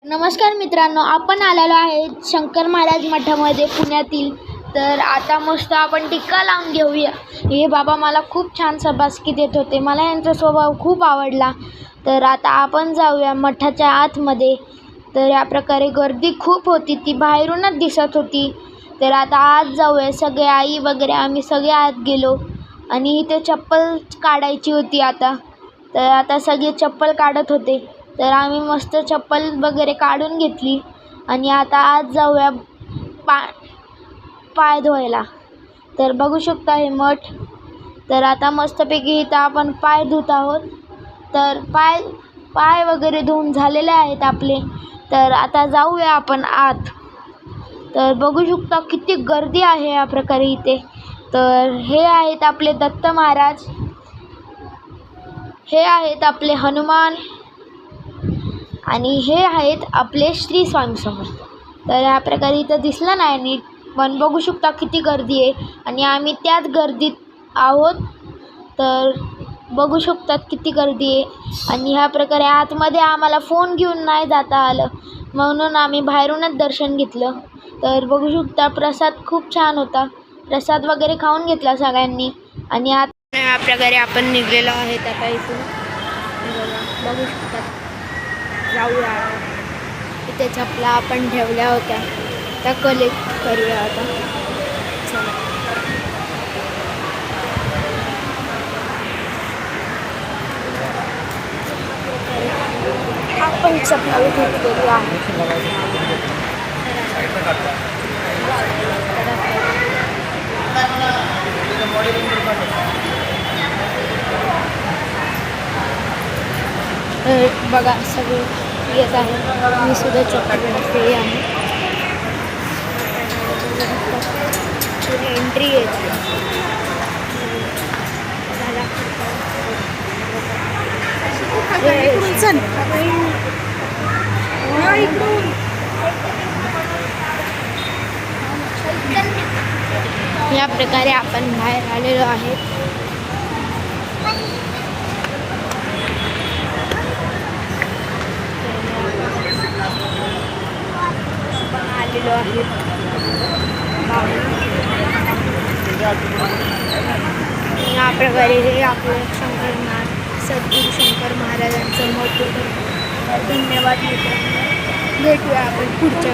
नमस्कार मित्रांनो, आपण आलेलो आहे शंकर महाराज मठामध्ये पुण्यातील. तर आता मस्त आपण टिक्का लावून घेऊया. हे बाबा मला खूप छान शाबासकी देत होते. मला यांचा स्वभाव खूप आवडला. तर आता आपण जाऊया मठाच्या आतमध्ये. तर या प्रकारे गर्दी खूप होती, ती बाहेरूनच दिसत होती. तर आता आत जाऊया. सगळे आई वगैरे आम्ही सगळे आत गेलो आणि इथे चप्पल काढायची होती आता. तर आता सगळे चप्पल काढत होते. तर आम्ही मस्त चप्पल वगैरे काढून घेतली आणि आता आज जाऊया पाय धुवायला. तर बघू शकता हे मठ. तर आता मस्तपैकी इथं आपण पाय धुत आहोत. तर पाय वगैरे धुवून झालेले आहेत आपले. तर आता जाऊया आपण आत. तर बघू शकता किती गर्दी आहे या प्रकारे इथे. तर हे आहेत आपले दत्त महाराज, हे आहेत आपले हनुमान आणि हे आहेत आपले श्री स्वामी समर्थ. तर या प्रकारे इथं दिसलं नाही नीट, पण बघू शकता किती गर्दी आहे आणि आम्ही त्याच गर्दीत आहोत. तर बघू शकतात किती गर्दी आहे. आणि ह्या प्रकारे आतमध्ये आम्हाला फोन घेऊन नाही जाता आलं, म्हणून आम्ही बाहेरूनच दर्शन घेतलं. तर बघू शकता प्रसाद खूप छान होता. प्रसाद वगैरे खाऊन घेतला सगळ्यांनी आणि आता या प्रकारे आपण निघलेलो आहेत आता इथून. बघू शकतात. जाऊया इथे चपला आपण ठेवल्या होत्या त्या कलेक्ट करूया आता. चला आपण चपला घेतलेली आहे. बघा सगळे येत आहे. मी सुद्धा चप्पल घातलेली आहे. एंट्री यायची या प्रकारे आपण बाहेर आलेलो आहे. आलेलो आहे या प्रकारे हे आपलं सद्गुरू शंकर महाराजांचं मठ. धन्यवाद मित्रांनो, भेटूया आपण पुढच्या